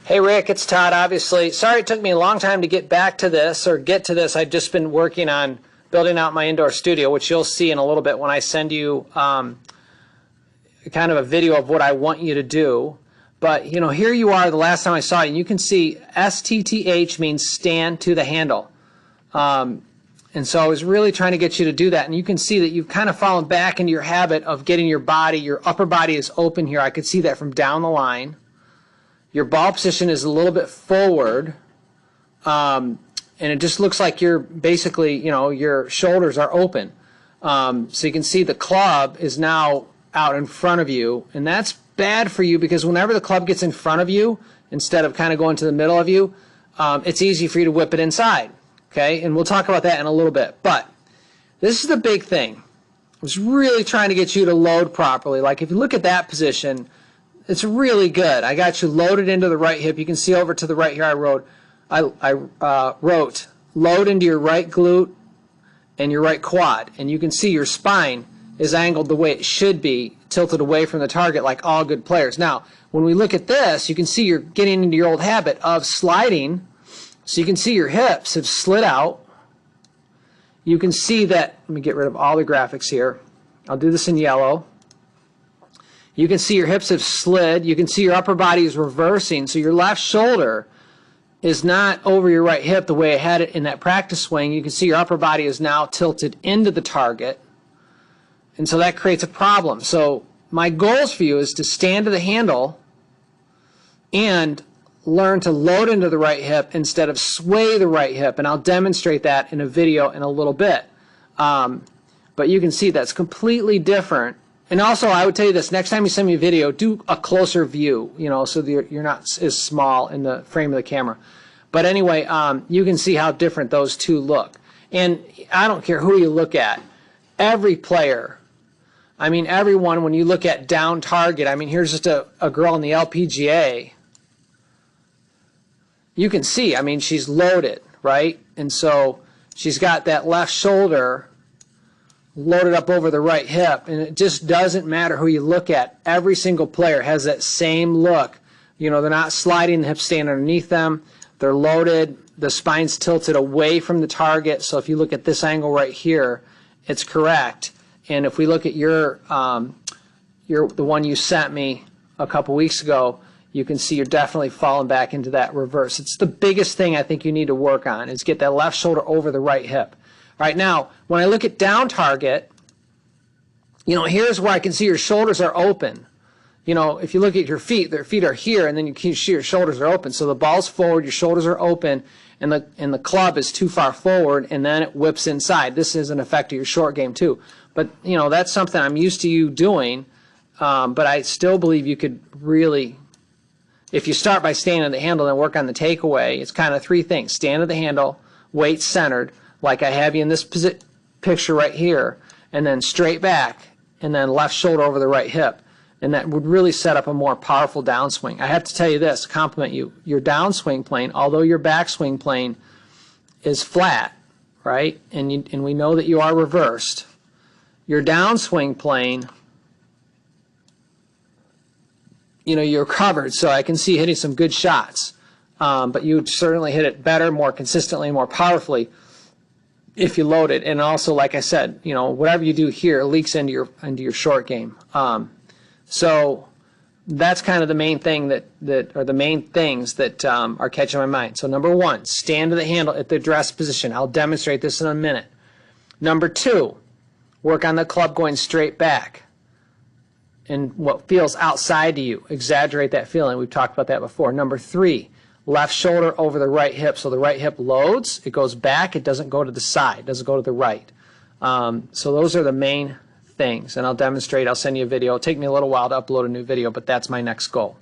Hey Rick, it's Todd. Obviously, sorry it took me a long time to get back to this or get to this. I've just been working on building out my indoor studio, which you'll see in a little bit when I send you kind of a video of what I want you to do. But you know, here you are the last time I saw you, and you can see STTH means stand to the handle. And so I was really trying to get you to do that, and you can see that you've kind of fallen back into your habit of getting your upper body is open here. I could see that from down the line. Your ball position is a little bit forward, and it just looks like you're basically, you know, your shoulders are open. So you can see the club is now out in front of you, and that's bad for you because whenever the club gets in front of you, instead of kind of going to the middle of you, it's easy for you to whip it inside. Okay, and we'll talk about that in a little bit. But this is the big thing. I was really trying to get you to load properly. Like if you look at that position, it's really good. I got you loaded into the right hip. You can see over to the right here I wrote load into your right glute and your right quad. And you can see your spine is angled the way it should be, tilted away from the target like all good players. Now, when we look at this, you can see you're getting into your old habit of sliding. So you can see your hips have slid out. You can see that, let me get rid of all the graphics here. I'll do this in yellow. You can see your hips have slid. You can see your upper body is reversing. So your left shoulder is not over your right hip the way I had it in that practice swing. You can see your upper body is now tilted into the target. And so that creates a problem. So my goals for you is to stand to the handle and learn to load into the right hip instead of sway the right hip. And I'll demonstrate that in a video in a little bit. But you can see that's completely different. And also, I would tell you this, next time you send me a video, do a closer view, you know, so that you're not as small in the frame of the camera. But anyway, you can see how different those two look. And I don't care who you look at. Every player, I mean, everyone, when you look at down target, I mean, here's just a girl in the LPGA. You can see, I mean, she's loaded, right? And so she's got that left shoulder loaded up over the right hip, and it just doesn't matter who you look at. Every single player has that same look. You know, they're not sliding, the hips staying underneath them. They're loaded. The spine's tilted away from the target. So if you look at this angle right here, it's correct. And if we look at the one you sent me a couple weeks ago, you can see you're definitely falling back into that reverse. It's the biggest thing I think you need to work on is get that left shoulder over the right hip. All right, now, when I look at down target, you know, here's where I can see your shoulders are open. You know, if you look at your feet, their feet are here, and then you can see your shoulders are open. So the ball's forward, your shoulders are open, and the club is too far forward, and then it whips inside. This is an effect of your short game, too. But, you know, that's something I'm used to you doing, but I still believe you could really, if you start by standing at the handle and work on the takeaway, it's kind of three things. Stand at the handle, weight centered, like I have you in this picture right here, and then straight back, and then left shoulder over the right hip. And that would really set up a more powerful downswing. I have to tell you this, compliment you. Your downswing plane, although your backswing plane is flat, right, and we know that you are reversed, your downswing plane, you know, you're covered, so I can see you hitting some good shots. But you would certainly hit it better, more consistently, more powerfully if you load it. And also, like I said, you know, whatever you do here leaks into your short game. So that's kind of the main thing or the main things that are catching my mind. So number one, stand to the handle at the address position. I'll demonstrate this in a minute. Number two, work on the club going straight back. And what feels outside to you, exaggerate that feeling. We've talked about that before. Number three, left shoulder over the right hip. So the right hip loads, it goes back, it doesn't go to the side, it doesn't go to the right. So those are the main things, and I'll demonstrate. I'll send you a video. It'll take me a little while to upload a new video, but that's my next goal.